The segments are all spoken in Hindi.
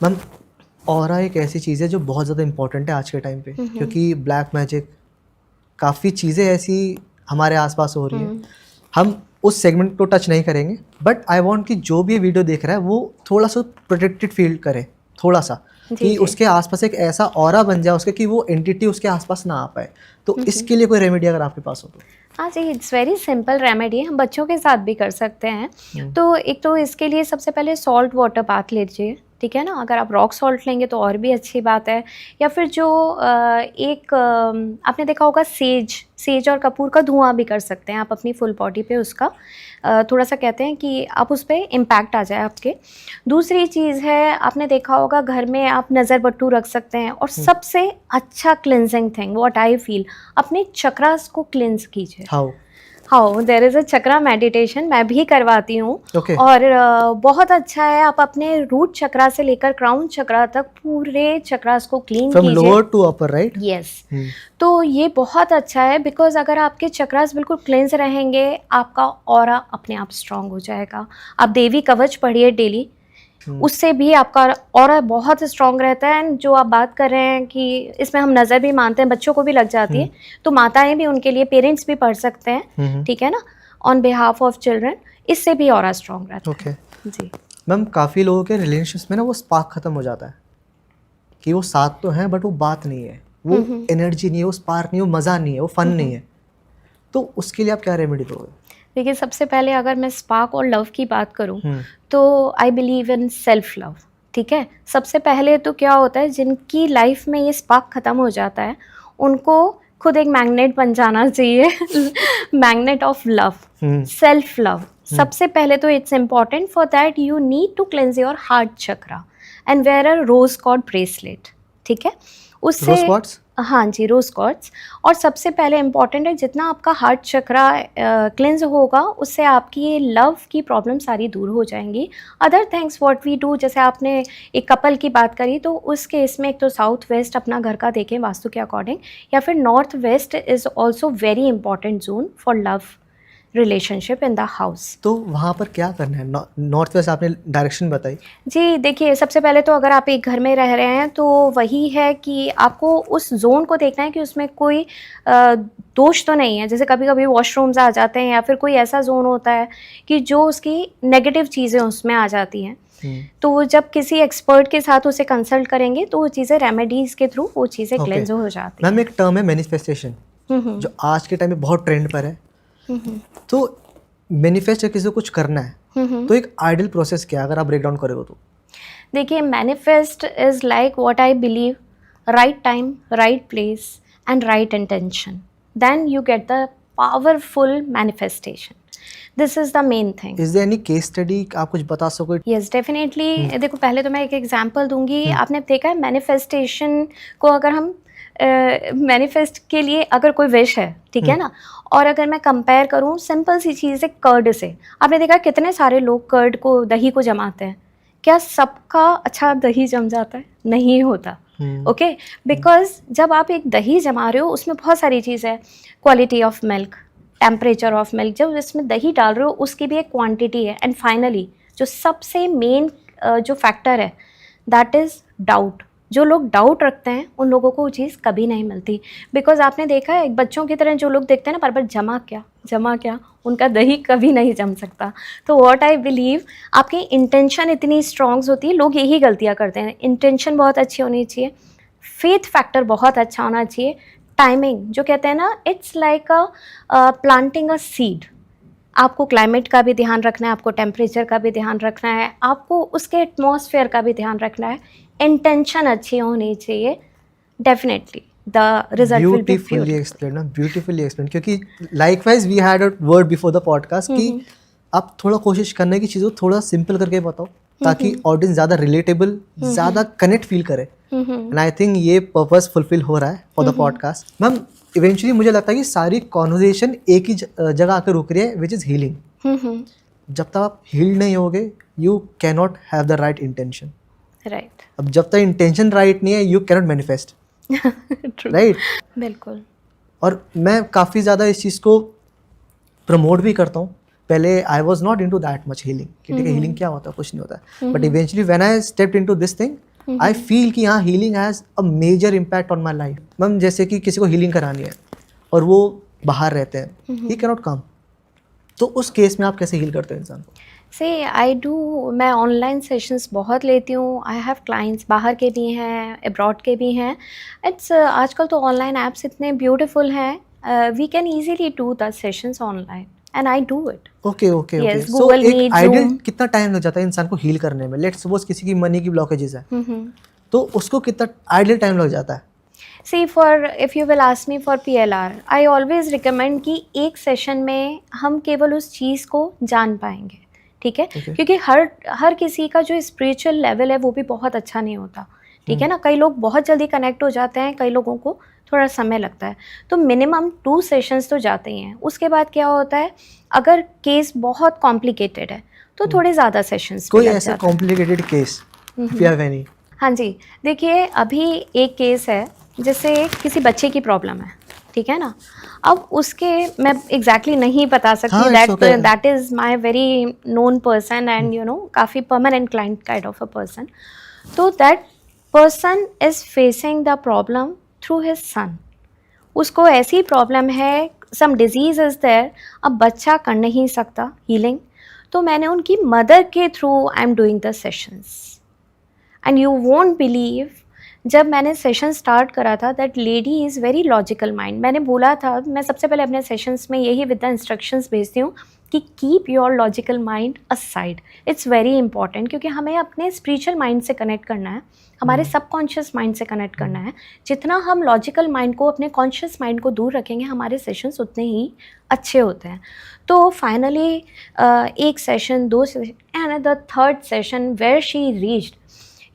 मैम ऑरा एक ऐसी चीज़ है जो बहुत ज़्यादा इंपॉर्टेंट है आज के टाइम पे, क्योंकि ब्लैक मैजिक काफ़ी चीज़ें ऐसी हमारे आसपास हो रही हैं। हम उस सेगमेंट को टच नहीं करेंगे, बट आई वांट कि जो भी वीडियो देख रहा है वो थोड़ा सा प्रोटेक्टेड फील करे, थोड़ा सा कि उसके आसपास एक ऐसा ऑरा बन जाए उसके कि वो एंटिटी उसके आसपास ना आ पाए। तो इसके लिए कोई रेमेडी अगर आपके पास हो तो? हाँ जी, इट्स वेरी सिंपल रेमेडी, हम बच्चों के साथ भी कर सकते हैं। तो एक तो इसके लिए सबसे पहले सॉल्ट वाटर बाथ लीजिए, ठीक है ना। अगर आप रॉक सॉल्ट लेंगे तो और भी अच्छी बात है। या फिर जो आपने देखा होगा सेज और कपूर का धुआं भी कर सकते हैं आप अपनी फुल बॉडी पे, उसका थोड़ा सा कहते हैं कि आप उस पर इम्पैक्ट आ जाए आपके। दूसरी चीज़ है, आपने देखा होगा घर में आप नज़र बट्टू रख सकते हैं। और सबसे अच्छा cleansing thing what I feel, अपने चक्रास को क्लिनज कीजिए। How there is a chakra meditation, मैं भी करवाती हूँ। और बहुत अच्छा है, आप अपने रूट चक्रा से लेकर क्राउन चक्रा तक पूरे चक्रास को क्लीन कीजिए, from lower to upper, right? Yes. तो ये बहुत अच्छा है, बिकॉज अगर आपके चक्रास बिल्कुल क्लींस रहेंगे, आपका ऑरा अपने आप स्ट्रांग हो जाएगा। आप देवी कवच पढ़िए डेली, उससे भी आपका ऑरा बहुत स्ट्रांग रहता है। एंड जो आप बात कर रहे हैं कि इसमें हम नज़र भी मानते हैं, बच्चों को भी लग जाती है, तो माताएं भी, उनके लिए पेरेंट्स भी पढ़ सकते हैं, ठीक है ना, ऑन बिहाफ ऑफ चिल्ड्रन। इससे भी ऑरा स्ट्रांग रहता है। जी मैम, काफ़ी लोगों के रिलेशंस में ना वो स्पार्क खत्म हो जाता है कि वो साथ तो हैं बट वो बात नहीं है, वो एनर्जी नहीं है, वो स्पार्क नहीं है, वो मज़ा नहीं है, वो फन नहीं है। तो उसके लिए आप क्या रेमेडी दोगे? देखिए, सबसे पहले अगर मैं स्पार्क और लव की बात करूं तो I believe in self love, ठीक है। सबसे पहले तो क्या होता है, जिनकी लाइफ में ये स्पार्क ख़त्म हो जाता है उनको खुद एक मैग्नेट बन जाना चाहिए magnet of love, self love. सबसे पहले तो it's important, for that you need to cleanse your heart chakra and wear a rose quartz bracelet, ठीक है। उससे रोज क्वार्ट्ज? हाँ जी, रोज क्वार्ट्ज। और सबसे पहले इम्पॉर्टेंट है, जितना आपका हार्ट चक्रा क्लेंज होगा उससे आपकी ये लव की प्रॉब्लम सारी दूर हो जाएंगी। Other things what we do, जैसे आपने एक कपल की बात करी, तो उस केस में एक तो साउथ वेस्ट अपना घर का देखें वास्तु के अकॉर्डिंग, या फिर north west is also very important zone for love relationship in the house. तो वहाँ पर क्या करना है? नॉर्थ वेस्ट आपने डायरेक्शन बताई जी। देखिए, सबसे पहले तो अगर आप एक घर में रह रहे हैं तो वही है कि आपको उस जोन को देखना है कि उसमें कोई दोष तो नहीं है। जैसे कभी कभी वॉशरूम्स आ जाते हैं या फिर कोई ऐसा जोन होता है कि जो उसकी नेगेटिव चीज़ें उसमें आ जाती हैं, तो जब किसी एक्सपर्ट के साथ उसे कंसल्ट करेंगे तो वो चीज़ें रेमेडीज़ के थ्रू वो चीज़ें क्लेंज हो जाती हैं। मैम, एक टर्म है मैनिफेस्टेशन, जो आज के टाइम में बहुत ट्रेंड पर है। तो मैनिफेस्ट किसी को कुछ करना है तो एक आइडियल प्रोसेस क्या है, अगर आप ब्रेक डाउन करोगे तो? देखिए, manifest is like what I believe, right time, right place and right intention, then you get the powerful manifestation. This is the main thing. Is there any case study आप कुछ बता सको? Yes, definitely. देखो, पहले तो मैं एक एग्जांपल दूंगी। आपने देखा है मैनिफेस्टेशन को, अगर हम मैनिफेस्ट के लिए अगर कोई विश है, ठीक है ना, और अगर मैं कंपेयर करूं सिंपल सी चीज़ है कर्ड से, आपने देखा कितने सारे लोग कर्ड को, दही को जमाते हैं, क्या सबका अच्छा दही जम जाता है? नहीं होता। ओके, बिकॉज जब आप एक दही जमा रहे हो उसमें बहुत सारी चीज़ है, quality of milk, temperature of milk, जब इसमें दही डाल रहे हो उसकी भी एक क्वांटिटी है। एंड फाइनली जो सबसे मेन जो फैक्टर है, दैट इज़ डाउट। जो लोग डाउट रखते हैं उन लोगों को वो चीज़ कभी नहीं मिलती। बिकॉज आपने देखा है, बच्चों की तरह जो लोग देखते हैं ना, पर जमा क्या, उनका दही कभी नहीं जम सकता। तो व्हाट आई बिलीव, आपकी इंटेंशन इतनी स्ट्रॉन्ग होती है, लोग यही गलतियाँ करते हैं। इंटेंशन बहुत अच्छी होनी चाहिए, फेथ फैक्टर बहुत अच्छा होना चाहिए, टाइमिंग जो कहते हैं ना, it's like a planting a seed. आपको क्लाइमेट का भी ध्यान रखना है, आपको टेम्परेचर का भी ध्यान रखना है, आपको उसके एटमॉस्फेयर का भी ध्यान रखना है, इंटेंशन अच्छी होनी चाहिए, definitely the result will be beautifully explain, beautifully explain. क्योंकि likewise we had a word before the podcast कि आप थोड़ा कोशिश करने की चीज़ों थोड़ा सिंपल करके बताओ ताकि ऑडियंस ज़्यादा रिलेटेबल, ज़्यादा कनेक्ट फील करे। एंड आई थिंक ये पर्पस फुलफिल हो रहा है for the podcast. Ma'am, eventually मुझे लगता है कि सारी कॉन्वर्जेशन एक ही जगह आकर रुक रही है, विच इज़ हीलिंग। जब तक आप हील नहीं होगे, you can not have the right intention. Right. अब जब तक इंटेंशन राइट नहीं है, you can not manifest, right? बिल्कुल। और मैं काफ़ी ज़्यादा इस चीज़ को प्रमोट भी करता हूँ। पहले I was not into that much healing, ठीक है, हीलिंग क्या होता है, कुछ नहीं होता है। But eventually when I stepped into this thing, I feel कि हाँ healing has a major impact on my life. Ma'am जैसे कि किसी को हीलिंग करानी है और वो बाहर रहते हैं, ही कैन नॉट कम, तो उस केस में आप कैसे हील करते हो इंसान को? से आई डू, मैं ऑनलाइन सेशंस बहुत लेती हूँ। आई हैव क्लाइंट्स बाहर के भी हैं, अब्रॉड के भी हैं। इट्स आजकल तो ऑनलाइन ऐप्स इतने ब्यूटीफुल हैं, we can easily do the sessions online and I do it. Okay okay okay. Yes, so Google एक Meet, आइडियल Zoom। कितना टाइम लग जाता है इंसान को हील करने में? लेट्स सपोज किसी की मनी की ब्लॉकेजेस है, तो उसको कितना आइडियल टाइम लग जाता है? See, for if you will ask me for PLR, I always recommend कि एक सेशन में हम केवल उस चीज़ को जान पाएंगे, ठीक है? Okay. क्योंकि हर किसी का जो स्पिरिचुअल लेवल है वो भी बहुत अच्छा नहीं होता, ठीक है ना? कई लोग बहुत जल्दी कनेक्ट हो जाते हैं, कई लोगों को थोड़ा समय लगता है। तो मिनिमम 2 सेशंस तो जाते ही हैं। उसके बाद क्या होता है, अगर केस बहुत कॉम्प्लिकेटेड है तो थोड़े ज़्यादा सेशंस कोई ऐसा complicated case if you have any? हाँ जी, देखिए अभी एक केस है, जैसे किसी बच्चे की प्रॉब्लम है, ठीक है ना? अब उसके मैं एग्जैक्टली नहीं बता सकती, हाँ, it's okay. That is my very known person and you know काफ़ी permanent client kind of a person. तो that person is facing the problem through his son. उसको ऐसी प्रॉब्लम है, सम डिजीज इज़ देयर, अब बच्चा कर नहीं सकता हीलिंग, तो मैंने उनकी मदर के through I am doing the sessions. And you won't believe, जब मैंने सेशन स्टार्ट करा था, that lady is very logical mind. मैंने बोला था, मैं सबसे पहले अपने सेशंस में यही विद द इंस्ट्रक्शंस भेजती हूँ कि keep your logical mind aside, it's very important, क्योंकि हमें अपने स्पिरिचुअल माइंड से कनेक्ट करना है, हमारे सबकॉन्शियस माइंड से कनेक्ट करना है। जितना हम लॉजिकल माइंड को, अपने कॉन्शियस माइंड को दूर रखेंगे, हमारे सेशंस उतने ही अच्छे होते हैं। तो फाइनली एक session, 2 session and the third session where she reached,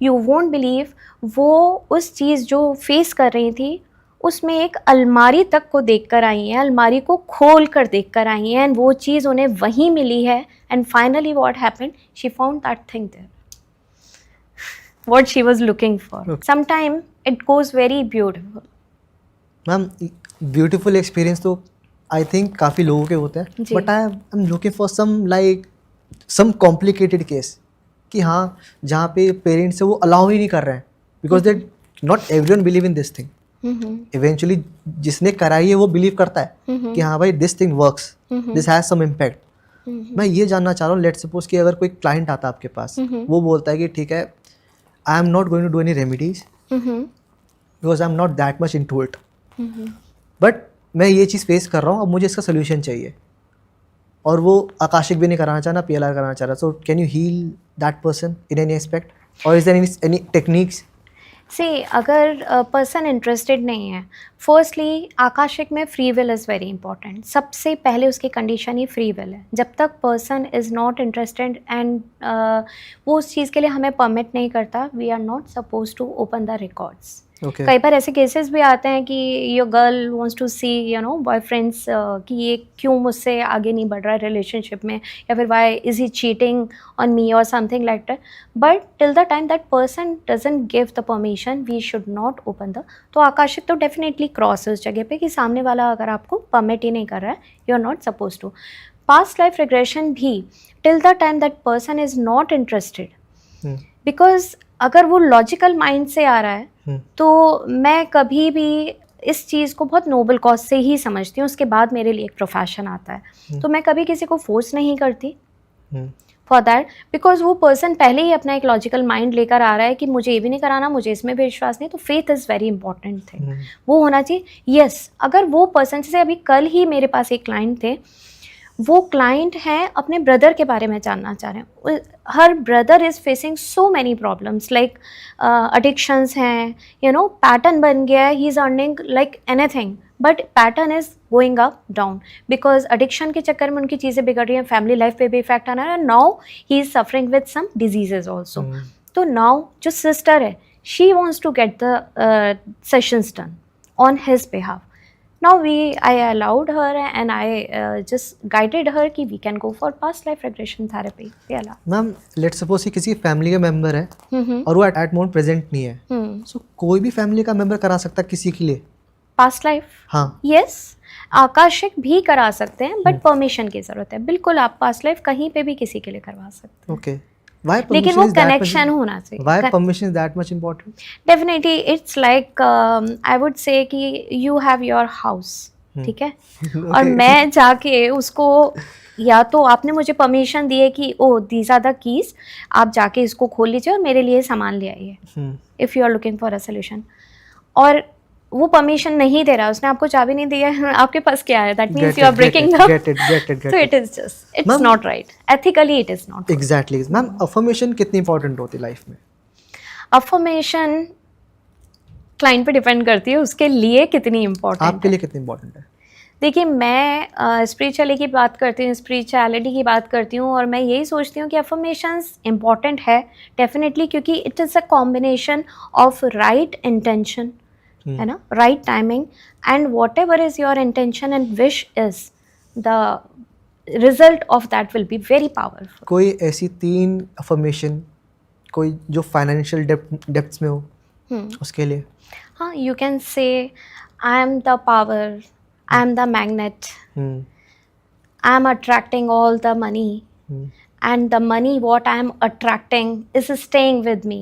you won't believe, वो उस चीज़ जो फेस कर रही थी उसमें एक अलमारी तक को देख कर आई हैं, अलमारी को खोल कर देख कर आई हैं, एंड वो चीज़ उन्हें वहीं मिली है। And finally what happened, she found that thing there what she was looking for. Sometime it goes very beautiful. Ma'am beautiful experience तो आई थिंक काफ़ी लोगों के होते हैं, जी। But I am looking for some complicated case कि हाँ जहाँ पे पेरेंट्स से वो अलाउ ही नहीं कर रहे हैं, because they not everyone believe in this thing. Eventually जिसने कराई है वो बिलीव करता है कि हाँ भाई this thing works, this has some impact. मैं ये जानना चाह रहा हूँ, लेट्स सपोज कि अगर कोई क्लाइंट आता है आपके पास, वो बोलता है कि ठीक है I am not going to do any remedies because I am not that much into it, but मैं ये चीज़ फेस कर रहा हूँ, अब मुझे इसका सोल्यूशन चाहिए, और वो आकाशिक भी नहीं कराना चाह रहा, PLR कराना चाह रहा, so can you heal that person in any aspect, और इज देयर एनी टेक्निक्स? से अगर पर्सन इंटरेस्टेड नहीं है, फर्स्टली आकाशिक में free will is very important. सबसे पहले उसकी कंडीशन ही फ्री विल है। जब तक person is not interested and वो उस चीज़ के लिए हमें परमिट नहीं करता, we are not suppose to open the records. Okay. कई बार ऐसे केसेस भी आते हैं कि your girl wants to see you know boyfriends कि ये क्यों मुझसे आगे नहीं बढ़ रहा है रिलेशनशिप में, या फिर why is he cheating on me और something like that, but till the time that person doesn't give the permission we should not open the. तो आकाशिक तो डेफिनेटली क्रॉस है उस जगह पे कि सामने वाला अगर आपको परमिट ही नहीं कर रहा है, you are not suppose to. Past life regression भी till the time that person is not interested, because अगर वो लॉजिकल माइंड से आ रहा है तो मैं कभी भी इस चीज़ को बहुत नोबल कॉज से ही समझती हूँ। उसके बाद मेरे लिए एक प्रोफेशन आता है, तो मैं कभी किसी को फोर्स नहीं करती फॉर दैट, बिकॉज वो पर्सन पहले ही अपना एक लॉजिकल माइंड लेकर आ रहा है कि मुझे ये भी नहीं कराना, मुझे इसमें भी विश्वास नहीं। तो faith is very important thing, वो होना चाहिए। यस, अगर वो पर्सन, जैसे अभी कल ही मेरे पास एक क्लाइंट थे, वो क्लाइंट हैं अपने ब्रदर के बारे में जानना चाह रहे हैं। Her brother is facing so many problems, like addictions हैं, यू नो पैटर्न बन गया है, he is earning like anything but pattern is going up down, because addiction के चक्कर में उनकी चीज़ें बिगड़ रही हैं, फैमिली लाइफ पे भी इफेक्ट आना है, now he is suffering with some diseases also. तो नाउ जो सिस्टर है, she wants to get the sessions done on his behalf. Now I allowed her and I just guided her कि we can go for past life regression therapy. Yeah. Ma'am let's suppose कि किसी फैमिली का मेंबर है और वो एट मोमेंट प्रेजेंट नहीं है, सो कोई भी फैमिली का मेंबर करा सकता है किसी के लिए पास्ट लाइफ? हाँ, यस, आकाशिक भी करा सकते हैं बट परमिशन की ज़रूरत है। बिल्कुल, आप पास्ट लाइफ कहीं पे भी किसी के लिए करवा सकते हैं। ओके। Why लेकिन permission वो is that much? कनेक्शन होना चाहिए. Why permission is that much important? Definitely it's like I would say कि यू हैव योर हाउस, ठीक है, और Okay. मैं जाके उसको, या तो आपने मुझे परमिशन दी है कि ओ दीज आर द कीज, आप जाके इसको खोल लीजिए और मेरे लिए सामान ले आइए, if you are looking for a solution, और वो परमिशन नहीं दे रहा, उसने आपको चाबी नहीं दी है, आपके पास क्या है, that means you are breaking up. Get it. So it is just, it's Ma'am- not right. Ethically it is not right. Exactly. Ma'am affirmation कितनी इंपॉर्टेंट होती है लाइफ में? अफर्मेशन क्लाइंट पे डिपेंड करती है उसके लिए कितनी इम्पोर्टेंट आपके है. लिए कितनी इंपॉर्टेंट है? देखिए, मैं स्पिरिचुअलिटी की बात करती हूँ, स्पिरिचुअलिटी की बात करती हूँ, और मैं यही सोचती हूँ कि अफर्मेशंस इम्पॉर्टेंट है डेफिनेटली, क्योंकि it is a combination of right intention, है ना, right timing, and what ever is your intention and wish is, the result of that will be very powerful. कोई ऐसी 3 अफर्मेशन कोई जो फाइनेंशियल डेप्थ्स में हो उसके लिए? हाँ, you can say I am the power, I am the magnet, I am attracting all the money, and the money what I am attracting is staying with me.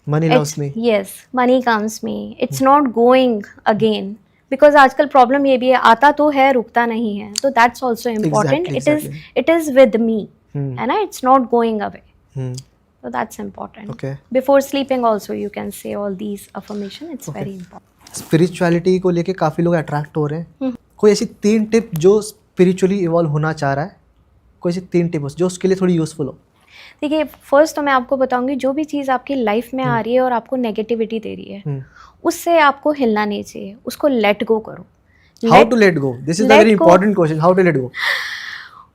Money loves me. Yes, money comes me. It's not going again. Because आजकल प्रॉब्लम ये भी है, आता तो है रुकता नहीं है, तो that's also important. Exactly. It is with me, है ना, it's not going away. So that's important. Okay. Before sleeping also you can say all these affirmation. It's very important. Spirituality को लेके काफ़ी लोग अट्रैक्ट हो रहे हैं. कोई ऐसी 3 टिप जो स्पिरिचुअली इवॉल्व होना चाह रहा है, कोई ऐसी 3 टिप जो उसके लिए थोड़ी यूजफुल हो? देखिए, फर्स्ट तो मैं आपको बताऊंगी, जो भी चीज़ आपकी लाइफ में आ रही है और आपको नेगेटिविटी दे रही है, उससे आपको हिलना नहीं चाहिए, उसको लेट गो करो. How to let go? This is the very important question. How to let go?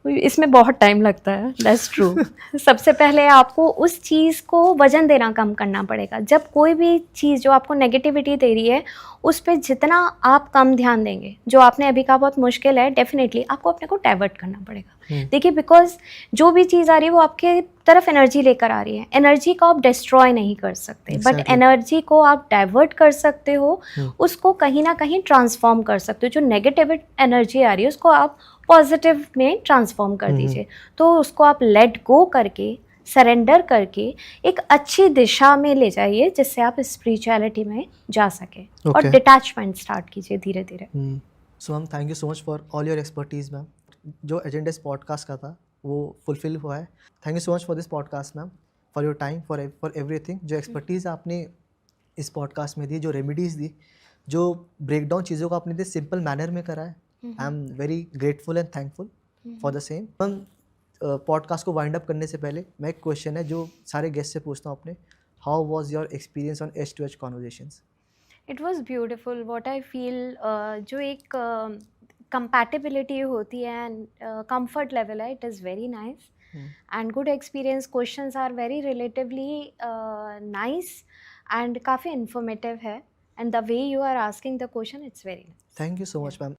इसमें बहुत टाइम लगता है, दैट्स ट्रू. सबसे पहले आपको उस चीज़ को वजन देना कम करना पड़ेगा. जब कोई भी चीज़ जो आपको नेगेटिविटी दे रही है, उस पर जितना आप कम ध्यान देंगे, जो आपने अभी कहा बहुत मुश्किल है, डेफिनेटली आपको अपने को डाइवर्ट करना पड़ेगा. देखिए, बिकॉज जो भी चीज़ आ रही है वो आपके तरफ एनर्जी लेकर आ रही है. एनर्जी को आप डिस्ट्रॉय नहीं कर सकते, बट एनर्जी को आप डाइवर्ट कर सकते हो, उसको कहीं ना कहीं ट्रांसफॉर्म कर सकते हो. जो नेगेटिव एनर्जी आ रही है उसको आप पॉजिटिव में ट्रांसफॉर्म कर दीजिए. तो उसको आप लेट गो करके, सरेंडर करके एक अच्छी दिशा में ले जाइए, जिससे आप स्पिरिचुअलिटी में जा सके. और डिटैचमेंट स्टार्ट कीजिए धीरे धीरे. So ma'am, thank you so much for all your expertise ma'am. जो एजेंडा इस पॉडकास्ट का था वो फुलफिल हुआ है. Thank you so much for this podcast ma'am, for your time, for everything. जो एक्सपर्टीज़ आपने इस पॉडकास्ट में दी, जो रेमेडीज़ दी, जो ब्रेकडाउन चीज़ों को आपने सिंपल मैनर में करा है, I am very grateful and thankful for the same. Ma'am, podcast को वाइंड अप करने से पहले मैं एक क्वेश्चन है जो सारे गेस्ट से पूछता हूँ अपने. How was your experience on H2H conversations? It was beautiful. What I feel, जो एक कंपैटिबिलिटी होती है एंड कंफर्ट लेवल है, it is very nice and good experience. Questions are very relatively nice and काफ़ी इन्फॉर्मेटिव है, and the way you are asking the question, it's very nice. Thank you so much ma'am.